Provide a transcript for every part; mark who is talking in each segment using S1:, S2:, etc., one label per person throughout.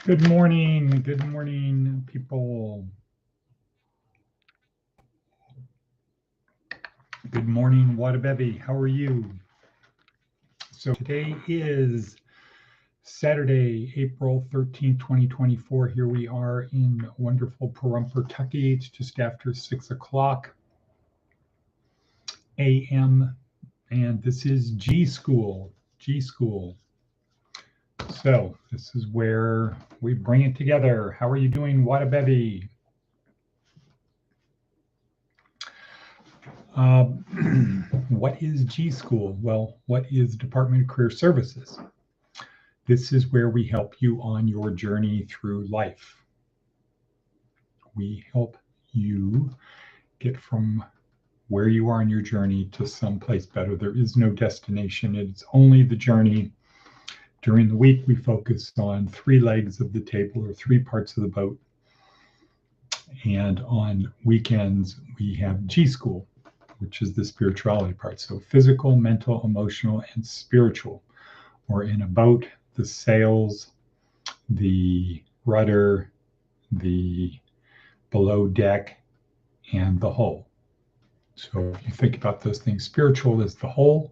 S1: Good morning, people. Good morning, Wadabebi. How are you? So today is Saturday, April 13th, 2024. Here we are in wonderful Pahrump, Kentucky. It's just after 6 o'clock a.m. and this is G.school. G.school. So this is where we bring it together. How are you doing, Wadabebi? What is G.school? Well, what is Department of Career Services? This is where we help you on your journey through life. We help you get from where you are in your journey to someplace better. There is no destination. It's only the journey. During the week, we focus on 3 legs of the table or 3 parts of the boat. And on weekends, we have G.school, which is the spirituality part. So physical, mental, emotional, and spiritual. Or in a boat, the sails, the rudder, the below deck, and the hull. So if you think about those things, spiritual is the hull.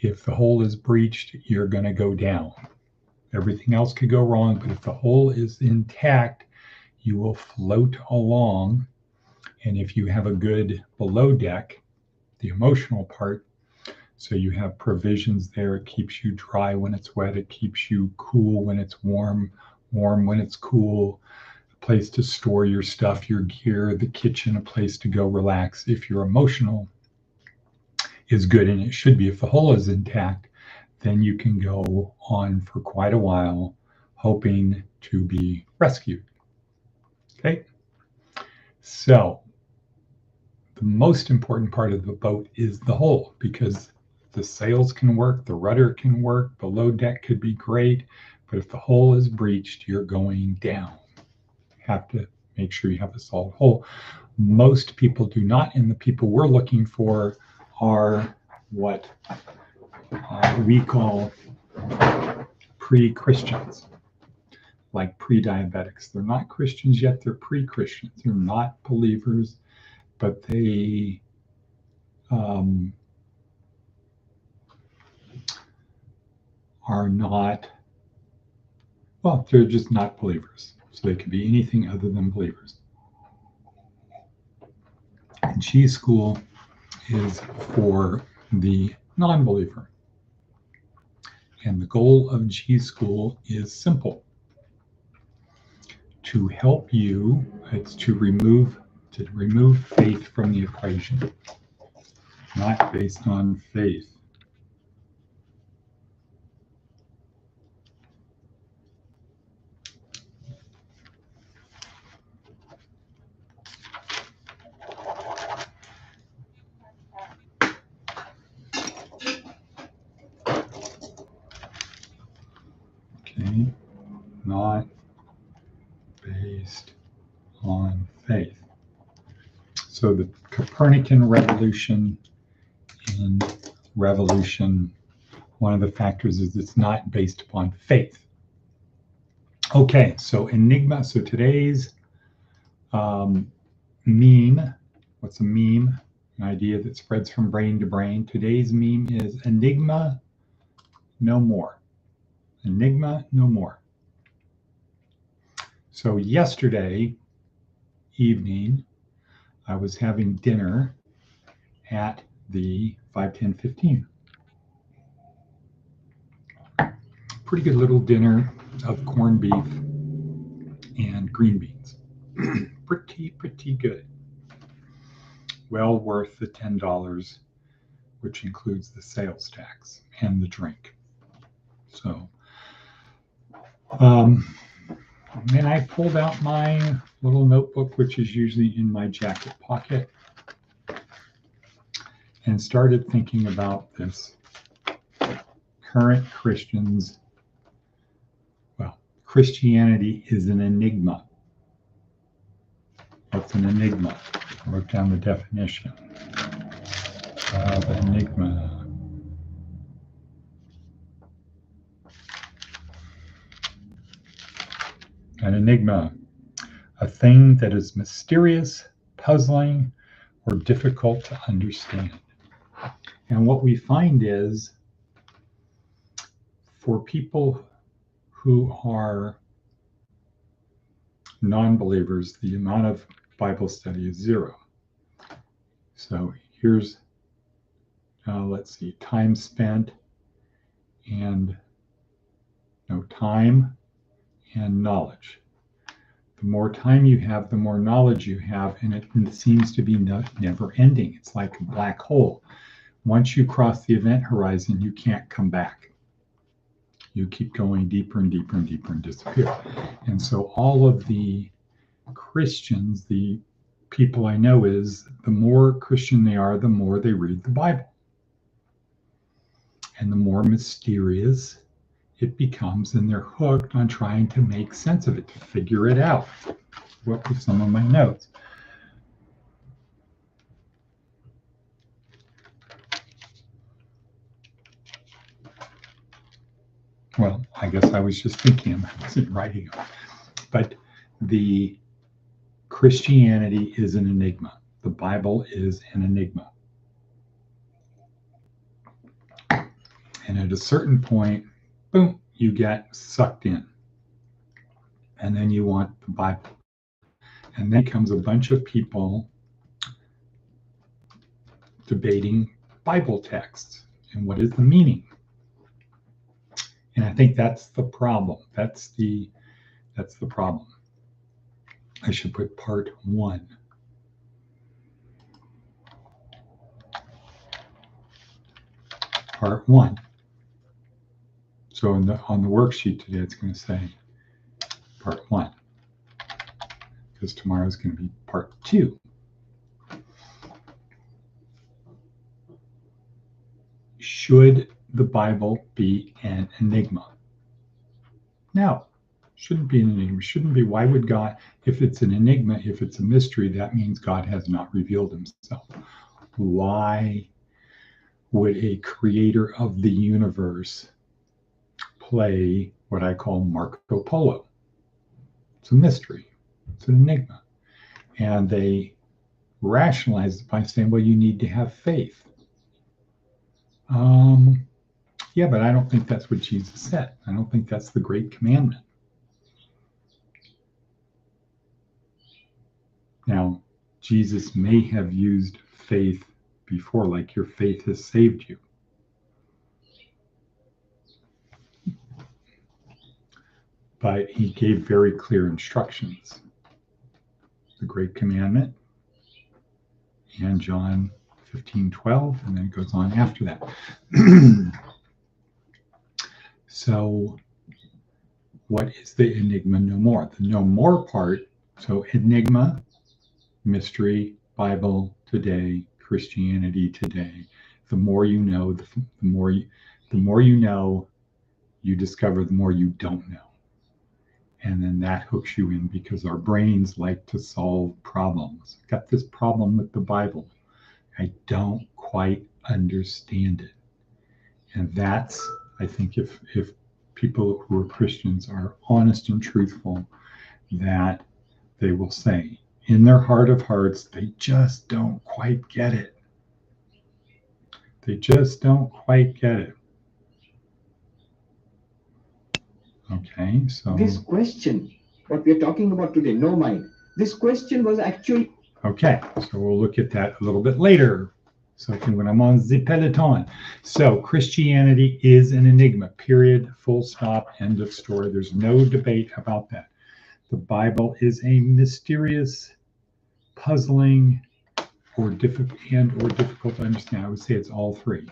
S1: If the hull is breached, you're going to go down. Everything else could go wrong, but if the hull is intact, you will float along. And if you have a good below deck, the emotional part, so you have provisions there, it keeps you dry when it's wet, it keeps you cool when it's warm, warm when it's cool, a place to store your stuff, your gear, the kitchen, a place to go relax. If your emotional is good, and it should be, if the hull is intact, then you can go on for quite a while hoping to be rescued. Okay, so the most important part of the boat is the hull, because the sails can work, the rudder can work, below deck could be great, but if the hull is breached, you're going down. You have to make sure you have a solid hull. Most people do not, and the people we're looking for are what we call pre-Christians, like pre-diabetics. They're not Christians yet, they're pre-Christians. They're not believers, but they are not, well, they're just not believers. So they could be anything other than believers. And G.school is for the non-believer. And the goal of G.school is simple. To help you, it's to remove faith from the equation, not based on faith. Okay, not based on faith. So the Copernican revolution, one of the factors is it's not based upon faith. Okay, so Enigma. So today's meme, what's a meme? An idea that spreads from brain to brain. Today's meme is Enigma, no more. Enigma, no more. So yesterday evening, I was having dinner at the 51015. Pretty good little dinner of corned beef and green beans. pretty good. Well worth the $10, which includes the sales tax and the drink. So, and I pulled out my little notebook, which is usually in my jacket pocket, and started thinking about this. Current Christians, well, Christianity is an enigma. What's an enigma? I wrote down the definition of enigma. An enigma, a thing that is mysterious, puzzling, or difficult to understand. And what we find is, for people who are non-believers, the amount of Bible study is 0. So here's, let's see, time spent and time and knowledge. The more time you have, the more knowledge you have, and it seems to be never ending. It's like a black hole. Once you cross the event horizon, you can't come back. You keep going deeper and deeper and deeper and disappear. And so all of the Christians, the people I know, is the more Christian they are, the more they read the Bible. And the more mysterious it becomes, and they're hooked on trying to make sense of it, to figure it out. What were some of my notes? Well, I guess I was just thinking, I wasn't writing. But the Christianity is an enigma. The Bible is an enigma. And at a certain point, boom, you get sucked in. And then you want the Bible. And then comes a bunch of people debating Bible texts and what is the meaning. And I think that's the problem. That's the problem. I should put part 1. Part 1. So on the worksheet today, it's going to say part 1, because tomorrow is going to be part 2. Should the Bible be an enigma? No, shouldn't be an enigma. Shouldn't be. Why would God, if it's an enigma, if it's a mystery, that means God has not revealed himself. Why would a creator of the universe play what I call Marco Polo? It's a mystery. It's an enigma. And they rationalize it by saying, well, you need to have faith. Yeah, but I don't think that's what Jesus said. I don't think that's the great commandment. Now, Jesus may have used faith before, like your faith has saved you. But he gave very clear instructions. The great commandment and John 15:12, and then it goes on after that. So what is the enigma no more? The no more part, so enigma, mystery, Bible today, Christianity today. The more you know, the more you know, you discover the more you don't know. And then that hooks you in, because our brains like to solve problems. I've got this problem with the Bible. I don't quite understand it. And that's, I think, if people who are Christians are honest and truthful, that they will say, in their heart of hearts, they just don't quite get it. They just don't quite get it. Okay, so
S2: this question, what we are talking about today, no mind, this question was actually...
S1: Okay, so we'll look at that a little bit later. So when I'm on the peloton. So Christianity is an enigma, period, full stop, end of story. There's no debate about that. The Bible is a mysterious, puzzling, or difficult to understand. I would say it's all three.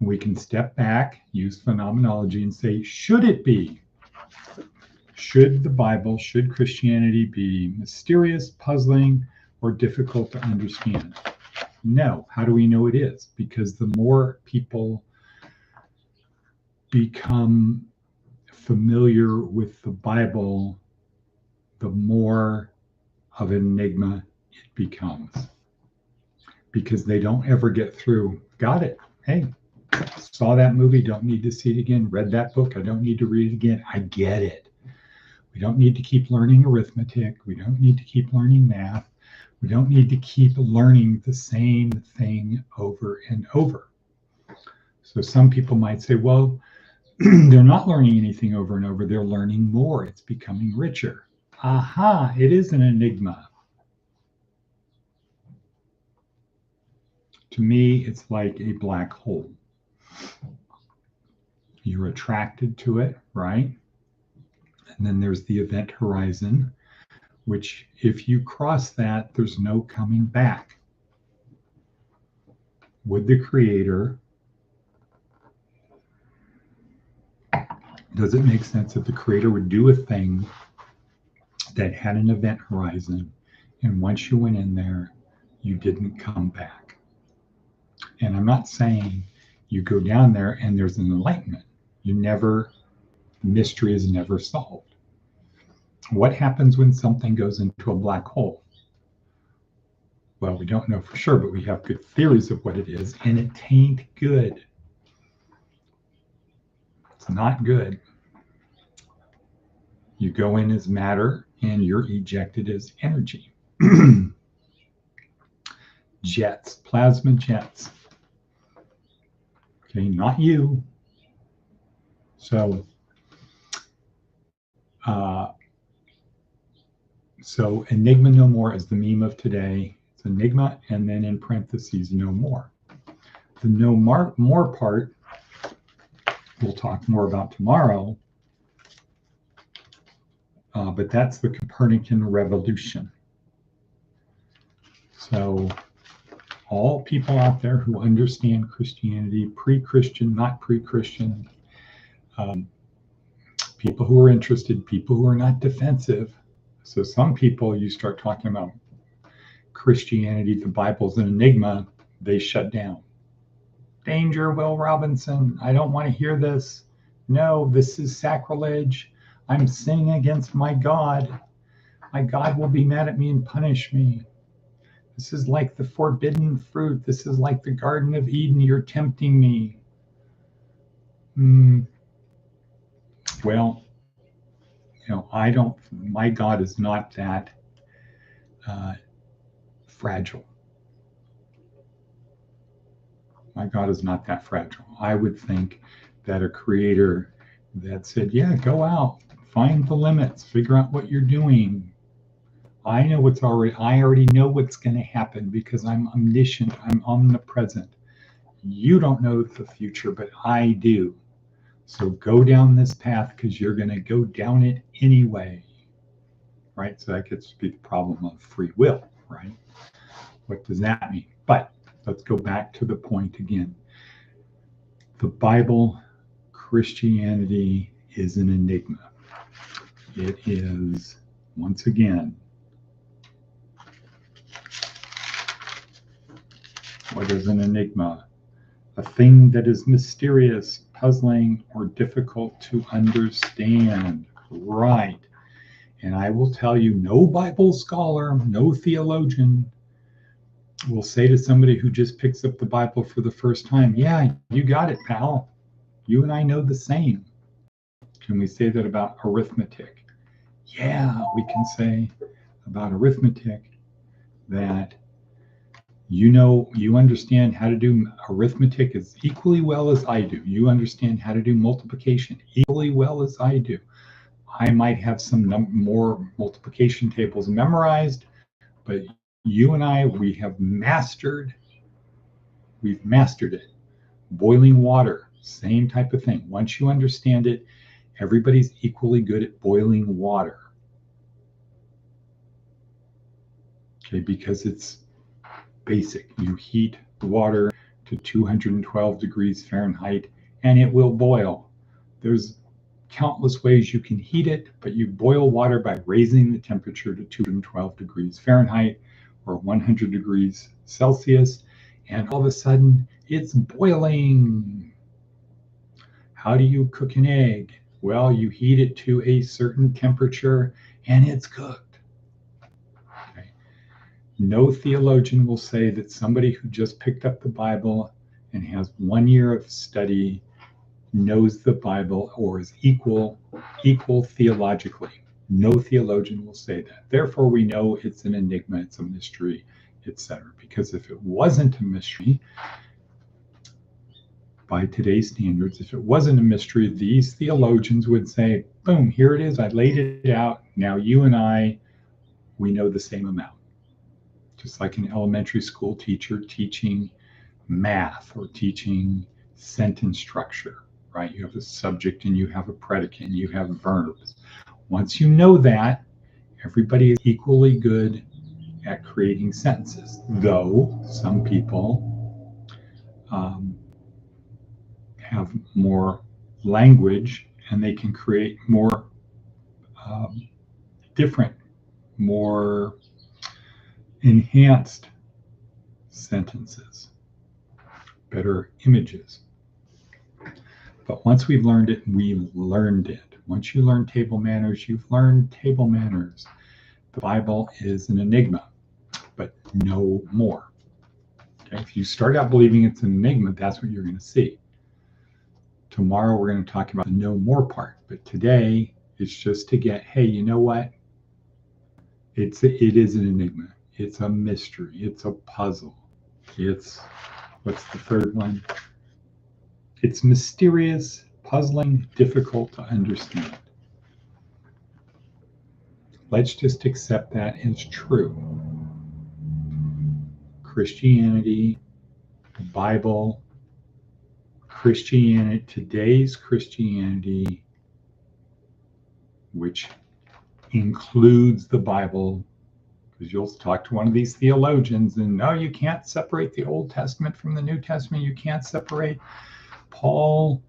S1: We can step back, use phenomenology, and say, should it be? Should the Bible, should Christianity be mysterious, puzzling, or difficult to understand? No. How do we know it is? Because the more people become familiar with the Bible, the more of an enigma it becomes. Because they don't ever get through, got it, hey, saw that movie, don't need to see it again, read that book, I don't need to read it again, I get it. We don't need to keep learning arithmetic. We don't need to keep learning math. We don't need to keep learning the same thing over and over. So some people might say, well, they're not learning anything over and over. They're learning more. It's becoming richer. Aha, it is an enigma. To me, it's like a black hole. You're attracted to it, right? And then there's the event horizon, which if you cross that, there's no coming back. Would the creator, does it make sense that the creator would do a thing that had an event horizon, and once you went in there, you didn't come back? And I'm not saying you go down there and there's an enlightenment. Mystery is never solved. What happens when something goes into a black hole? Well, we don't know for sure, but we have good theories of what it is, and it ain't good. It's not good. You go in as matter and you're ejected as energy. Jets, plasma jets. Okay, not you. So Enigma no more is the meme of today. It's Enigma and then in parentheses, no more. The no more part, we'll talk more about tomorrow, but that's the Copernican revolution. So all people out there who understand Christianity, pre-Christian, not pre-Christian, people who are interested, people who are not defensive. So some people, you start talking about Christianity, the Bible's an enigma, they shut down. Danger, Will Robinson, I don't want to hear this. No, this is sacrilege. I'm sinning against my God. My God will be mad at me and punish me. This is like the forbidden fruit. This is like the Garden of Eden. You're tempting me. Well, my God is not that fragile. My God is not that fragile. I would think that a creator that said, yeah, go out, find the limits, figure out what you're doing. I already know what's going to happen because I'm omniscient, I'm omnipresent. You don't know the future, but I do. So go down this path because you're going to go down it anyway. Right? So that gets to be the problem of free will, right? What does that mean? But let's go back to the point again. The Bible, Christianity is an enigma. It is, once again, what is an enigma? A thing that is mysterious, puzzling, or difficult to understand. Right. And I will tell you, no Bible scholar, no theologian will say to somebody who just picks up the Bible for the first time, yeah, you got it, pal. You and I know the same. Can we say that about arithmetic? Yeah, we can say about arithmetic that you understand how to do arithmetic as equally well as I do. You understand how to do multiplication equally well as I do. I might have some more multiplication tables memorized, but you and I, we've mastered it. Boiling water, same type of thing. Once you understand it, everybody's equally good at boiling water. Okay, because it's basic. You heat the water to 212 degrees Fahrenheit and it will boil. There's countless ways you can heat it, but you boil water by raising the temperature to 212 degrees Fahrenheit or 100 degrees Celsius, and all of a sudden it's boiling. How do you cook an egg? Well, you heat it to a certain temperature and it's cooked. No theologian will say that somebody who just picked up the Bible and has 1 year of study knows the Bible or is equal theologically. No theologian will say that. Therefore, we know it's an enigma, it's a mystery, etc. Because if it wasn't a mystery, by today's standards, if it wasn't a mystery, these theologians would say, boom, here it is. I laid it out. Now you and I, we know the same amount. Just like an elementary school teacher teaching math or teaching sentence structure, right? You have a subject and you have a predicate and you have verbs. Once you know that, everybody is equally good at creating sentences, though some people have more language and they can create more different, more enhanced sentences, better images. But once we've learned it, we've learned it. Once you learn table manners, you've learned table manners. The Bible is an enigma, but no more. Okay? If you start out believing it's an enigma, that's what you're going to see. Tomorrow we're going to talk about the no more part, but today it's just to get, hey, you know what? It is an enigma. It's a mystery. It's a puzzle. It's, what's the third one? It's mysterious, puzzling, difficult to understand. Let's just accept that as true. Christianity, the Bible, Christianity, today's Christianity, which includes the Bible, because you'll talk to one of these theologians and no, you can't separate the Old Testament from the New Testament. You can't separate Paul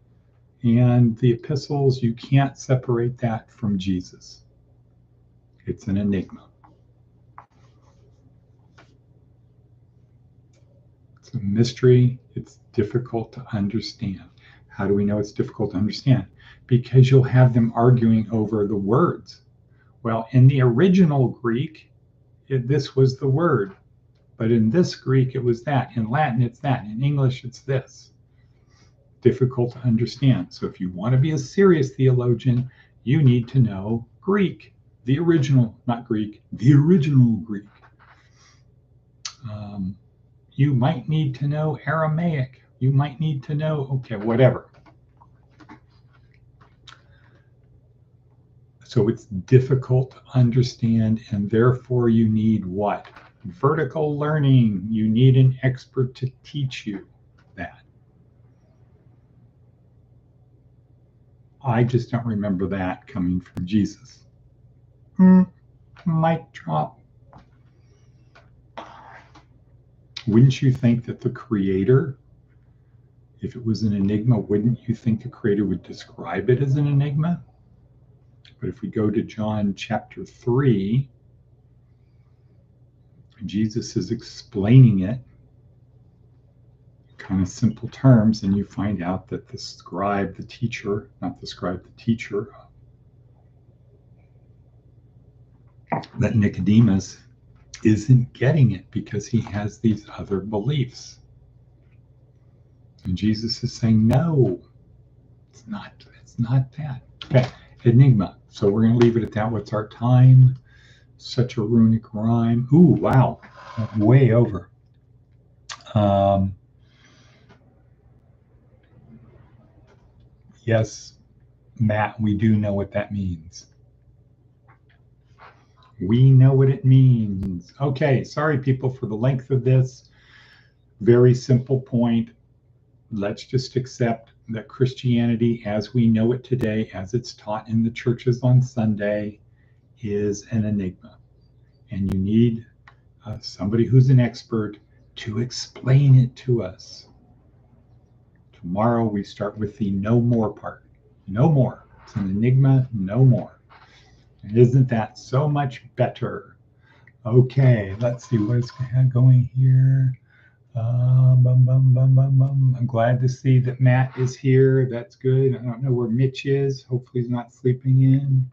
S1: and the epistles. You can't separate that from Jesus. It's an enigma. It's a mystery. It's difficult to understand. How do we know it's difficult to understand? Because you'll have them arguing over the words. Well, in the original Greek, this was the word, but in this Greek, it was that. In Latin, it's that. In English, it's this. Difficult to understand. So if you want to be a serious theologian, you need to know Greek, the original, not Greek, the original Greek. You might need to know Aramaic. You might need to know, okay, whatever. So it's difficult to understand, and therefore you need what? Vertical learning. You need an expert to teach you that. I just don't remember that coming from Jesus. Mic drop. Wouldn't you think that the Creator, if it was an enigma, wouldn't you think the Creator would describe it as an enigma? But if we go to John chapter 3, Jesus is explaining it in kind of simple terms, and you find out that the scribe, the teacher, not the scribe, the teacher, that Nicodemus isn't getting it because he has these other beliefs. And Jesus is saying, no, it's not that. Okay, enigma. So we're going to leave it at that. What's our time? Such a runic rhyme. Ooh, wow. Way over. Yes, Matt, we do know what that means. We know what it means. Okay, sorry people for the length of this. Very simple point. Let's just accept that Christianity as we know it today, as it's taught in the churches on Sunday, is an enigma. And you need somebody who's an expert to explain it to us. Tomorrow we start with the no more part. No more. It's an enigma, no more. And isn't that so much better? Okay, let's see what is going here. I'm glad to see that Matt is here. That's good. I don't know where Mitch is. Hopefully he's not sleeping in.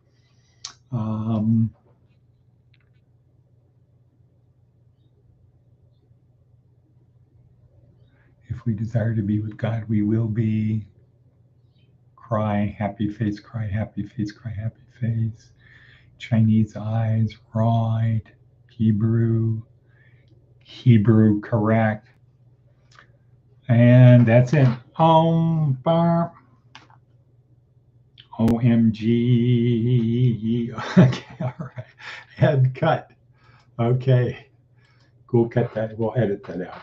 S1: If we desire to be with God, we will be. Cry, happy face, cry, happy face, cry, happy face. Chinese eyes, right. Hebrew correct. And that's it. OMG. Okay, all right. Head cut. Okay. We'll cut that. We'll edit that out.